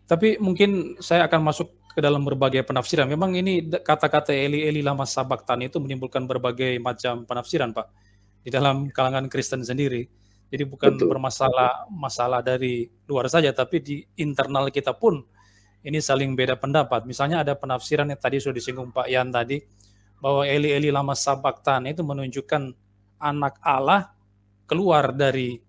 Tapi mungkin saya akan masuk ke dalam berbagai penafsiran. Memang ini kata-kata Eli Eli lama sabachthani itu menimbulkan berbagai macam penafsiran, Pak, di dalam kalangan Kristen sendiri. Jadi bukan Betul. masalah dari luar saja, tapi di internal kita pun ini saling beda pendapat. Misalnya ada penafsiran yang tadi sudah disinggung Pak Yan tadi, bahwa Eli Eli lama sabachthani itu menunjukkan anak Allah keluar dari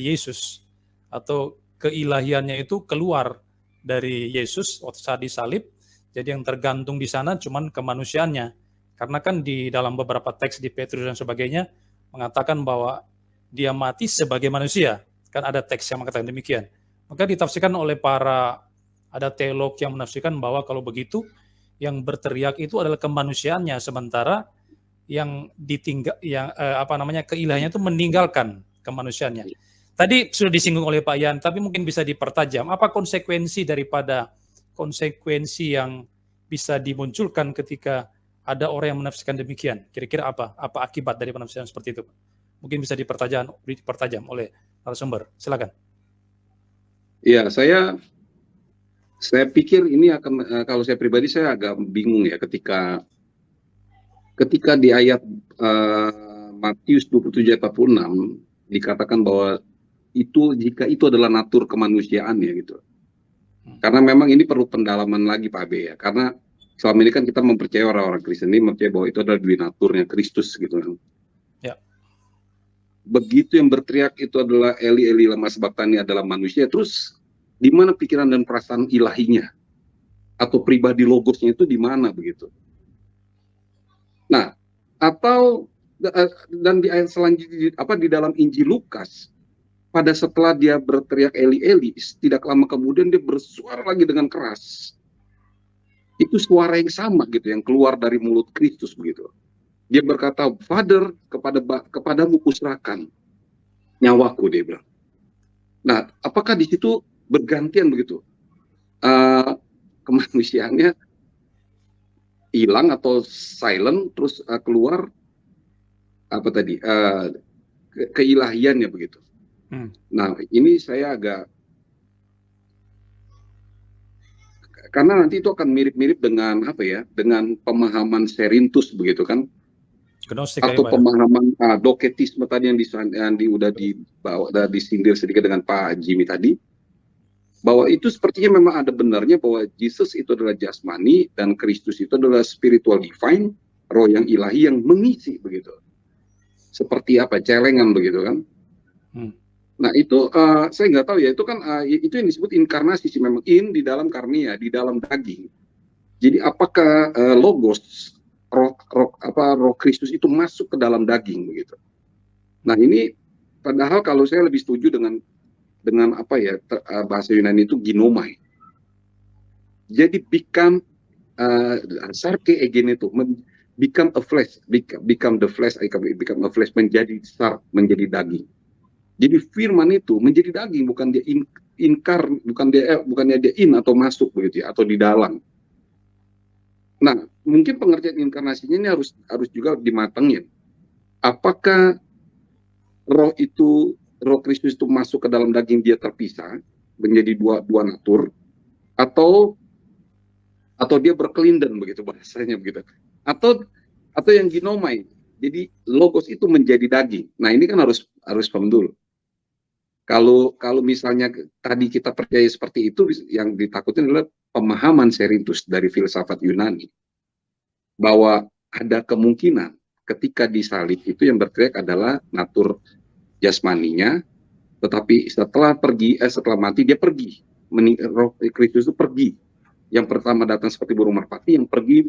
Yesus, atau keilahiannya itu keluar dari Yesus waktu saat disalib. Jadi yang tergantung di sana cuman kemanusiaannya. Karena kan di dalam beberapa teks di Petrus dan sebagainya mengatakan bahwa dia mati sebagai manusia. Kan ada teks yang mengatakan demikian. Maka ditafsirkan oleh ada teolog yang menafsirkan bahwa kalau begitu yang berteriak itu adalah kemanusiaannya, sementara yang keilahiannya itu meninggalkan kemanusiaannya. Tadi sudah disinggung oleh Pak Yan, tapi mungkin bisa dipertajam. Apa konsekuensi daripada konsekuensi yang bisa dimunculkan ketika ada orang yang menafsirkan demikian? Kira-kira apa akibat dari penafsiran seperti itu? Mungkin bisa dipertajam oleh narasumber. Silakan. Ya, saya pikir ini akan, kalau saya pribadi saya agak bingung ya ketika di ayat Matius 27 ayat 46 dikatakan bahwa jika itu adalah natur kemanusiaannya gitu. Karena memang ini perlu pendalaman lagi Pak Abe ya. Karena selama ini kan kita mempercayai orang-orang Kristen ini mempercayai bahwa itu adalah dui naturnya Kristus gitu kan. Ya. Begitu yang berteriak itu adalah Eli Eli lama sabachthani adalah manusia, terus di mana pikiran dan perasaan ilahinya atau pribadi logosnya itu di mana begitu? Nah, atau dan di ayat selanjutnya di dalam Injil Lukas, pada setelah dia berteriak Eli Eli, tidak lama kemudian dia bersuara lagi dengan keras. Itu suara yang sama gitu yang keluar dari mulut Kristus begitu. Dia berkata, Father, kepadamu kuserahkan nyawaku, dia bilang. Nah, apakah di situ bergantian begitu? Kemanusiaannya hilang atau silent, terus keluar apa tadi keilahiannya begitu. Nah, ini saya agak, karena nanti itu akan mirip-mirip dengan apa ya, dengan pemahaman Serintus begitu kan, Gnostik atau ya, pemahaman doketisme tadi yang udah dibawa, disindir sedikit dengan Pak Jimmy tadi, bahwa itu sepertinya memang ada benarnya bahwa Yesus itu adalah jasmani dan Kristus itu adalah spiritual divine, roh yang ilahi yang mengisi begitu. Seperti apa, celengan begitu kan. Nah itu saya nggak tahu ya, itu kan itu yang disebut inkarnasi sih, memang di dalam karnia, di dalam daging. Jadi apakah logos roh Kristus itu masuk ke dalam daging begitu. Nah ini padahal kalau saya lebih setuju dengan apa ya, bahasa Yunani itu ginomai. Jadi become sarke egen itu become a flesh, become the flesh, become a flesh, menjadi sark, menjadi daging. Jadi firman itu menjadi daging, bukan dia bukan dia in atau masuk begitu ya, atau di dalam. Nah, mungkin pengertian inkarnasinya ini harus juga dimatengin. Apakah roh Kristus itu masuk ke dalam daging, dia terpisah menjadi dua natur, atau dia berkelindan begitu bahasanya begitu, atau yang ginomai, jadi logos itu menjadi daging. Nah ini kan harus paham dulu. Kalau misalnya tadi kita percaya seperti itu, yang ditakutin adalah pemahaman Serintus dari filsafat Yunani, bahwa ada kemungkinan ketika disalib itu yang berteriak adalah natur jasmaninya, tetapi setelah mati dia pergi. Roh Kristus itu pergi. Yang pertama datang seperti burung merpati, yang pergi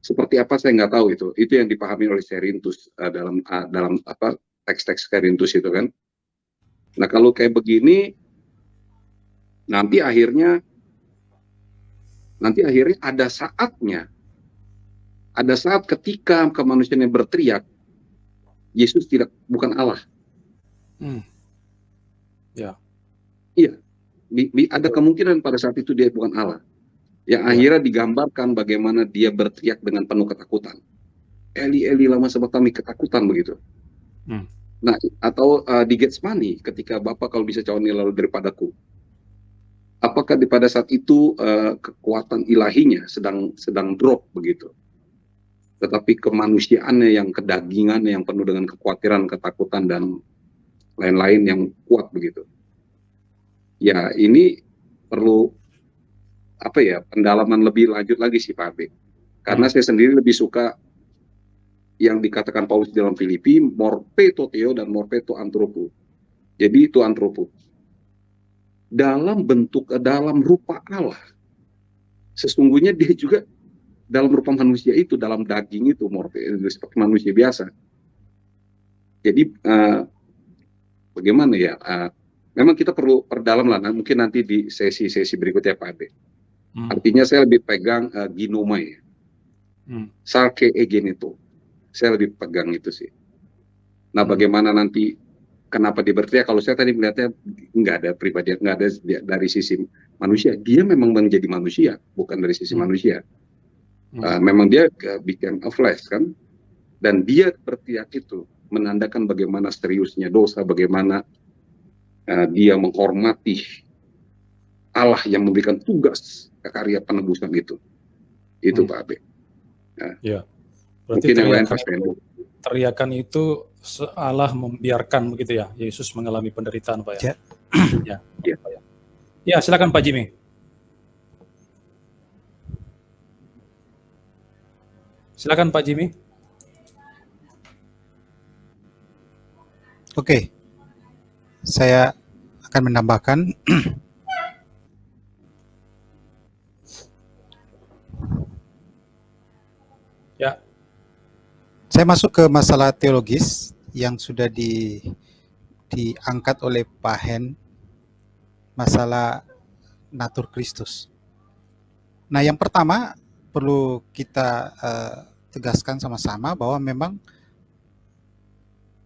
seperti apa saya nggak tahu itu. Itu yang dipahami oleh Serintus dalam teks-teks Serintus itu kan. Nah kalau kayak begini, nanti akhirnya ada saat ketika kemanusiaan yang berteriak Yesus bukan Allah. Ya. Iya, ada kemungkinan pada saat itu dia bukan Allah. Yang akhirnya digambarkan bagaimana dia berteriak dengan penuh ketakutan. Eli Eli lama sabachthani, ketakutan begitu. Nah, atau di Getsemani ketika Bapa kalau bisa jauhkanlah lalu daripadaku. apakah pada saat itu kekuatan ilahinya sedang drop begitu, tetapi kemanusiaannya yang kedagingannya yang penuh dengan kekhawatiran, ketakutan dan lain-lain yang kuat begitu. Ya ini perlu pendalaman lebih lanjut lagi sih Pak Abe. Karena saya sendiri lebih suka yang dikatakan Paulus dalam Filipi, morpeto theo dan morpeto anthropo. Jadi itu anthropo. Dalam rupa Allah. Sesungguhnya dia juga dalam rupa manusia itu, dalam daging itu, seperti manusia biasa. Jadi bagaimana ya? Memang kita perlu perdalam lah, mungkin nanti di sesi-sesi berikutnya Pak Ade. Artinya saya lebih pegang ginomai, sarke egenito. Saya lebih pegang itu sih. Nah, bagaimana nanti, kenapa dia berteriak? Kalau saya tadi melihatnya nggak ada pribadi, nggak ada dari sisi manusia. Dia memang menjadi manusia, bukan dari sisi manusia. Memang dia became a flesh kan, dan dia berteriak itu menandakan bagaimana seriusnya dosa, bagaimana dia menghormati Allah yang memberikan tugas karya penebusan itu Pak Abe. Ya. Berarti teriakan itu Allah membiarkan begitu ya, Yesus mengalami penderitaan Pak ya. Ya, silakan Pak Jimmy. Silakan Pak Jimmy. Oke, saya akan menambahkan ya. Saya masuk ke masalah teologis yang sudah diangkat oleh Pak Hen, masalah natur Kristus. Nah, yang pertama perlu kita tegaskan sama-sama bahwa memang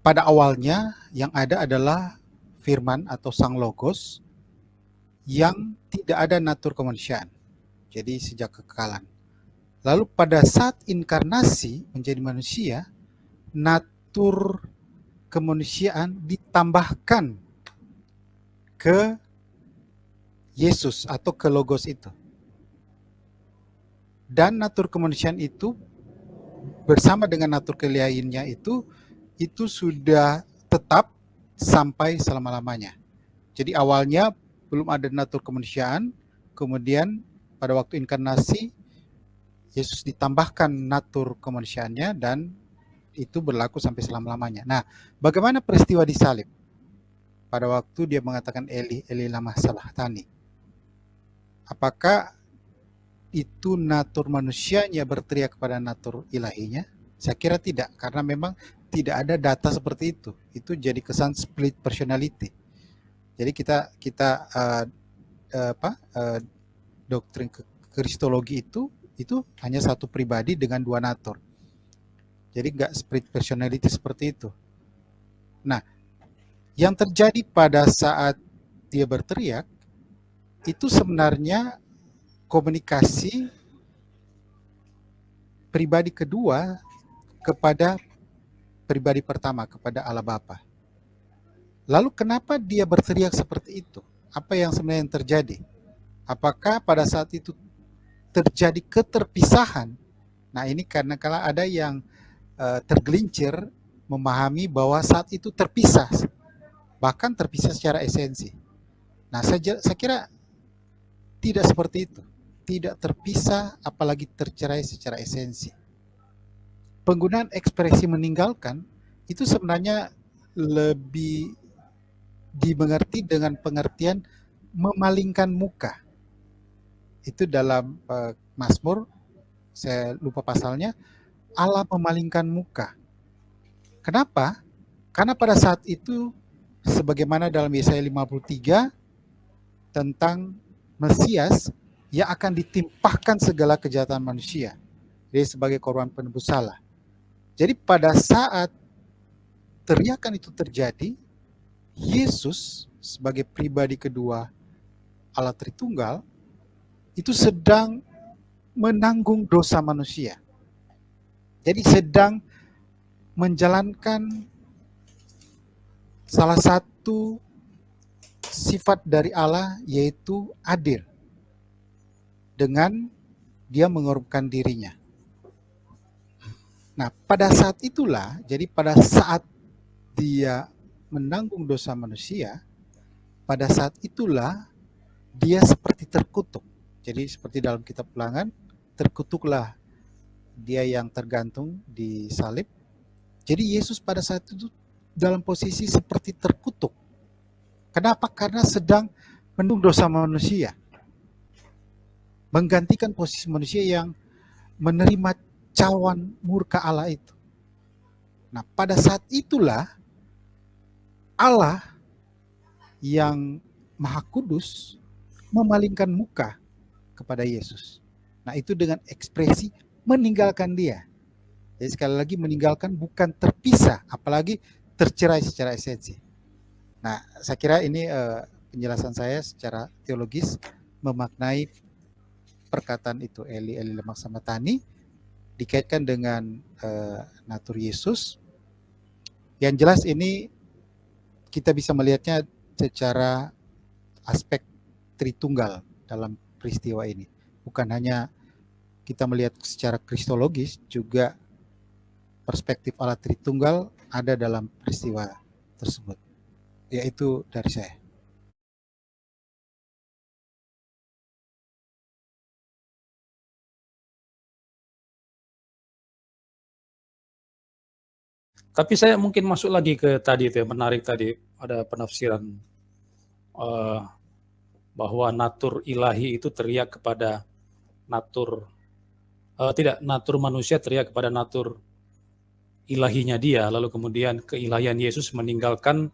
pada awalnya yang ada adalah firman atau sang logos yang tidak ada natur kemanusiaan. Jadi sejak kekekalan. Lalu pada saat inkarnasi menjadi manusia, natur kemanusiaan ditambahkan ke Yesus atau ke logos itu. Dan natur kemanusiaan itu bersama dengan natur keilahiannya itu sudah tetap sampai selama-lamanya. Jadi awalnya belum ada natur kemanusiaan, kemudian pada waktu inkarnasi Yesus ditambahkan natur kemanusiaannya dan itu berlaku sampai selama-lamanya. Nah, bagaimana peristiwa di salib? Pada waktu dia mengatakan Eli, Eli lama sabachthani. Apakah itu natur manusianya berteriak kepada natur ilahinya? Saya kira tidak, karena memang tidak ada data seperti itu. Itu jadi kesan split personality. Jadi kita doktrin kristologi itu hanya satu pribadi dengan dua natur. Jadi nggak split personality seperti itu. Nah, yang terjadi pada saat dia berteriak itu sebenarnya komunikasi pribadi kedua kepada pribadi pertama, kepada Allah Bapa. Lalu kenapa dia berteriak seperti itu? Apa yang sebenarnya terjadi? Apakah pada saat itu terjadi keterpisahan? Nah, ini karena kalau ada yang tergelincir memahami bahwa saat itu terpisah, bahkan terpisah secara esensi. Nah, saya kira tidak seperti itu. Tidak terpisah, apalagi tercerai secara esensi. Penggunaan ekspresi meninggalkan itu sebenarnya lebih dimengerti dengan pengertian memalingkan muka. Itu dalam Mazmur, saya lupa pasalnya, Allah memalingkan muka. Kenapa? Karena pada saat itu, sebagaimana dalam Yesaya 53, tentang Mesias yang akan ditimpahkan segala kejahatan manusia. Jadi sebagai korban penebus salah. Jadi pada saat teriakan itu terjadi, Yesus sebagai pribadi kedua Allah Tritunggal itu sedang menanggung dosa manusia. Jadi sedang menjalankan salah satu sifat dari Allah yaitu adil dengan dia mengorbankan dirinya. Nah, pada saat itulah, jadi pada saat dia menanggung dosa manusia, pada saat itulah dia seperti terkutuk. Jadi seperti dalam kitab Ulangan, terkutuklah dia yang tergantung di salib. Jadi Yesus pada saat itu dalam posisi seperti terkutuk. Kenapa? Karena sedang menanggung dosa manusia. Menggantikan posisi manusia yang menerima cawan murka Allah itu. Nah, pada saat itulah Allah yang Maha Kudus memalingkan muka kepada Yesus. Nah, itu dengan ekspresi meninggalkan dia. Jadi sekali lagi meninggalkan bukan terpisah, apalagi tercerai secara esensi. Nah, saya kira ini penjelasan saya secara teologis memaknai perkataan itu Eli Eli lama sabachthani dikaitkan dengan natur Yesus. Yang jelas ini kita bisa melihatnya secara aspek Tritunggal dalam peristiwa ini. Bukan hanya kita melihat secara kristologis, juga perspektif Allah Tritunggal ada dalam peristiwa tersebut. Yaitu dari saya. Tapi saya mungkin masuk lagi ke tadi itu ya, menarik tadi ada penafsiran bahwa natur ilahi itu teriak kepada natur natur manusia teriak kepada natur ilahinya dia, lalu kemudian keilahian Yesus meninggalkan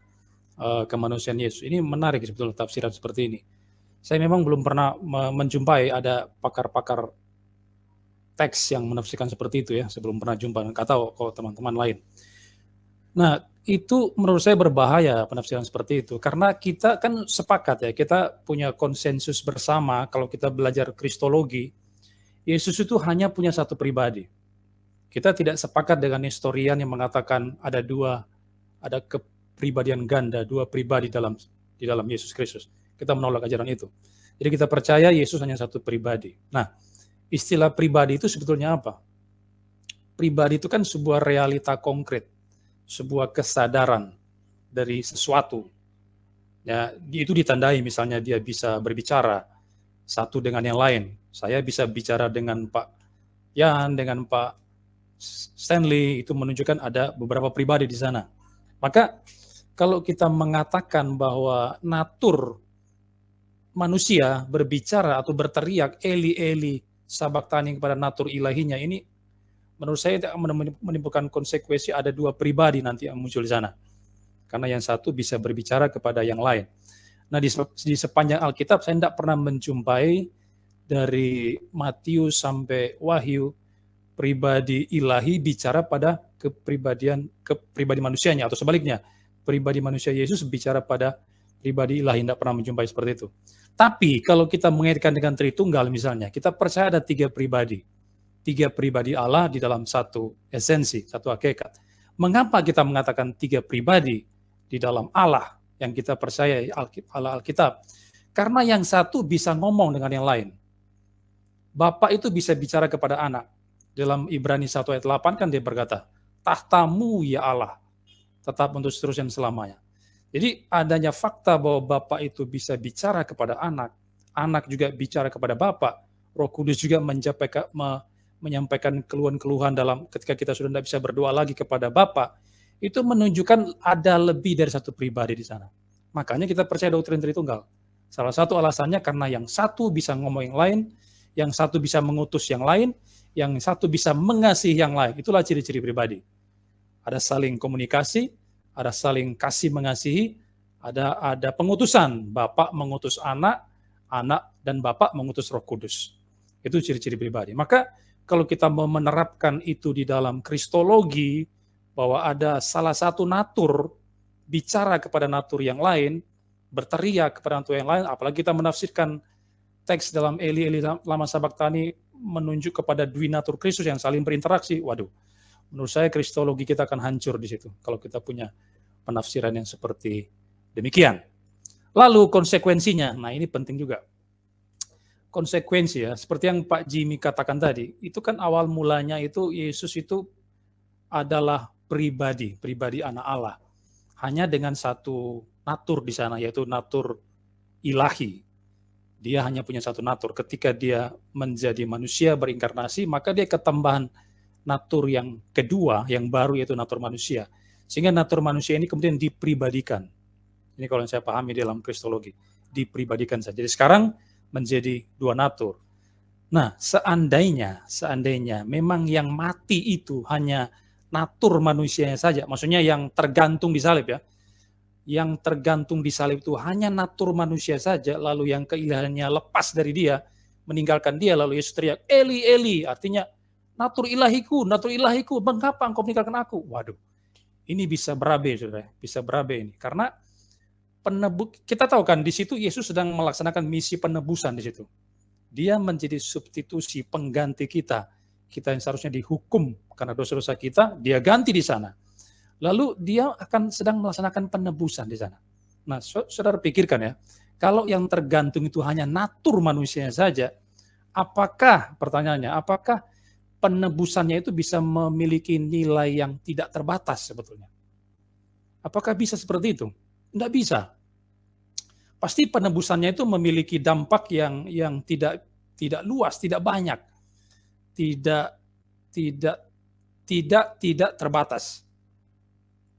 kemanusiaan Yesus. Ini menarik sebetulnya tafsiran seperti ini. Saya memang belum pernah menjumpai ada pakar-pakar teks yang menafsirkan seperti itu ya, sebelum pernah jumpa, nggak tahu kalau teman-teman lain. Nah, itu menurut saya berbahaya penafsiran seperti itu, karena kita kan sepakat ya, kita punya konsensus bersama kalau kita belajar kristologi, Yesus itu hanya punya satu pribadi. Kita tidak sepakat dengan historian yang mengatakan ada kepribadian ganda, dua pribadi di dalam Yesus Kristus. Kita menolak ajaran itu. Jadi kita percaya Yesus hanya satu pribadi. Nah, istilah pribadi itu sebetulnya apa? Pribadi itu kan sebuah realita konkret, sebuah kesadaran dari sesuatu. Ya, itu ditandai misalnya dia bisa berbicara satu dengan yang lain. Saya bisa bicara dengan Pak Yan, dengan Pak Stanley, itu menunjukkan ada beberapa pribadi di sana. Maka kalau kita mengatakan bahwa natur manusia berbicara atau berteriak Eli Eli sabachthani kepada natur ilahinya, ini menurut saya menimbulkan konsekuensi ada dua pribadi nanti yang muncul di sana. Karena yang satu bisa berbicara kepada yang lain. Nah, di sepanjang Alkitab saya tidak pernah menjumpai dari Matius sampai Wahyu pribadi ilahi bicara pada kepribadi manusianya, atau sebaliknya, pribadi manusia Yesus bicara pada pribadi ilahi. Tidak pernah menjumpai seperti itu. Tapi kalau kita mengaitkan dengan Tritunggal misalnya, kita percaya ada tiga pribadi Allah di dalam satu esensi, satu hakikat. Mengapa kita mengatakan tiga pribadi di dalam Allah yang kita percaya Allah Alkitab? Karena yang satu bisa ngomong dengan yang lain. Bapa itu bisa bicara kepada anak. Dalam Ibrani 1 ayat 8 kan dia berkata, tahtamu ya Allah, tetap untuk seterusnya selamanya. Jadi adanya fakta bahwa Bapa itu bisa bicara kepada anak juga bicara kepada Bapa, Roh Kudus juga menyampaikan keluhan-keluhan dalam ketika kita sudah tidak bisa berdoa lagi kepada Bapa, itu menunjukkan ada lebih dari satu pribadi di sana. Makanya kita percaya doktrin Tritunggal. Salah satu alasannya karena yang satu bisa ngomong yang lain, yang satu bisa mengutus yang lain, yang satu bisa mengasihi yang lain. Itulah ciri-ciri pribadi. Ada saling komunikasi, ada saling kasih mengasihi, ada pengutusan. Bapa mengutus anak dan Bapa mengutus Roh Kudus. Itu ciri-ciri pribadi. Maka kalau kita mau menerapkan itu di dalam kristologi, bahwa ada salah satu natur bicara kepada natur yang lain, berteriak kepada natur yang lain, apalagi kita menafsirkan teks dalam Eli Eli lama sabachthani menunjuk kepada dwi natur Kristus yang saling berinteraksi. Waduh, menurut saya kristologi kita akan hancur di situ kalau kita punya penafsiran yang seperti demikian. Lalu konsekuensinya, nah ini penting juga. Konsekuensi ya, seperti yang Pak Jimmy katakan tadi, itu kan awal mulanya itu Yesus itu adalah pribadi anak Allah. Hanya dengan satu natur di sana, yaitu natur ilahi. Dia hanya punya satu natur. Ketika dia menjadi manusia berinkarnasi, maka dia ketambahan natur yang kedua, yang baru, yaitu natur manusia. Sehingga natur manusia ini kemudian dipribadikan. Ini kalau yang saya pahami dalam kristologi. Dipribadikan saja. Jadi sekarang menjadi dua natur. Nah, seandainya memang yang mati itu hanya natur manusianya saja, maksudnya yang tergantung di salib ya, yang tergantung di salib itu hanya natur manusia saja, lalu yang keilahiannya lepas dari dia, meninggalkan dia, lalu Yesus teriak, Eli, Eli, artinya natur ilahiku, mengapa engkau meninggalkan aku? Waduh, ini bisa berabe, saudara, bisa berabe ini, karena kita tahu kan di situ Yesus sedang melaksanakan misi penebusan di situ. Dia menjadi substitusi pengganti kita. Kita yang seharusnya dihukum karena dosa-dosa kita, dia ganti di sana. Lalu dia akan sedang melaksanakan penebusan di sana. Nah, saudara pikirkan ya, kalau yang tergantung itu hanya natur manusianya saja, pertanyaannya, apakah penebusannya itu bisa memiliki nilai yang tidak terbatas sebetulnya? Apakah bisa seperti itu? Tidak bisa. Pasti penebusannya itu memiliki dampak yang tidak luas, tidak banyak, tidak terbatas.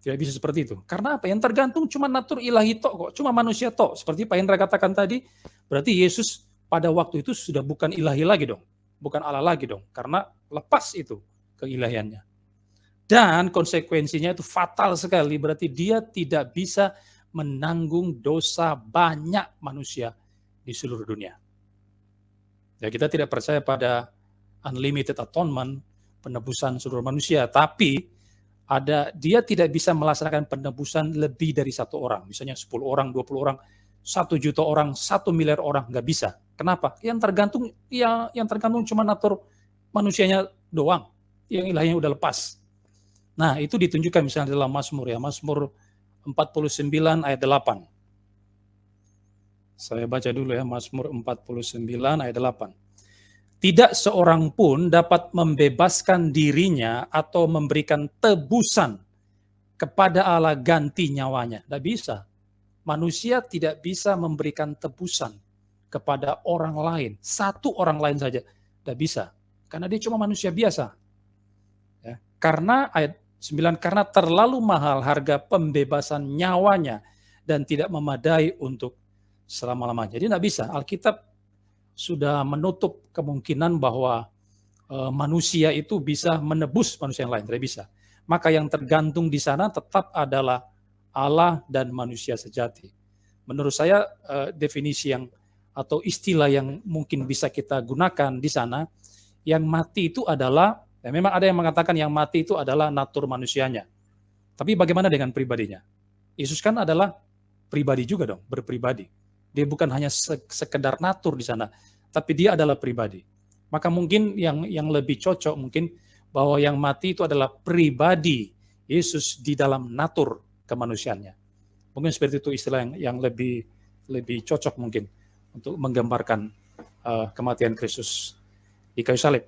Tidak bisa seperti itu. Karena apa? Yang tergantung cuma natur ilahi tok kok, cuma manusia tok. Seperti Pak Hendra katakan tadi, berarti Yesus pada waktu itu sudah bukan ilahi lagi dong, bukan Allah lagi dong, karena lepas itu keilahiannya. Dan konsekuensinya itu fatal sekali, berarti dia tidak bisa menanggung dosa banyak manusia di seluruh dunia. Ya, kita tidak percaya pada unlimited atonement, penebusan seluruh manusia, tapi dia tidak bisa melaksanakan penebusan lebih dari satu orang, misalnya 10 orang, 20 orang, 1 juta orang, 1 miliar orang, nggak bisa. Kenapa? Yang tergantung cuma natur manusianya doang, yang ilahinya udah lepas. Nah, itu ditunjukkan misalnya dalam Mazmur ya, Mazmur 49 ayat 8. Saya baca dulu ya, Mazmur 49 ayat 8. Tidak seorang pun dapat membebaskan dirinya atau memberikan tebusan kepada Allah ganti nyawanya. Tidak bisa. Manusia tidak bisa memberikan tebusan kepada orang lain. Satu orang lain saja. Tidak bisa. Karena dia cuma manusia biasa. Ya. Karena ayat 9, karena terlalu mahal harga pembebasan nyawanya dan tidak memadai untuk selama-lamanya. Jadi tidak bisa. Alkitab sudah menutup kemungkinan bahwa manusia itu bisa menebus manusia yang lain. Tidak bisa. Maka yang tergantung di sana tetap adalah Allah dan manusia sejati. Menurut saya definisi atau istilah yang mungkin bisa kita gunakan di sana, yang mati itu adalah, ya memang ada yang mengatakan yang mati itu adalah natur manusianya. Tapi bagaimana dengan pribadinya? Yesus kan adalah pribadi juga dong, berpribadi. Dia bukan hanya sekedar natur di sana, tapi dia adalah pribadi. Maka mungkin yang lebih cocok mungkin bahwa yang mati itu adalah pribadi Yesus di dalam natur kemanusiaannya. Mungkin seperti itu istilah yang lebih cocok mungkin untuk menggambarkan kematian Kristus di kayu salib.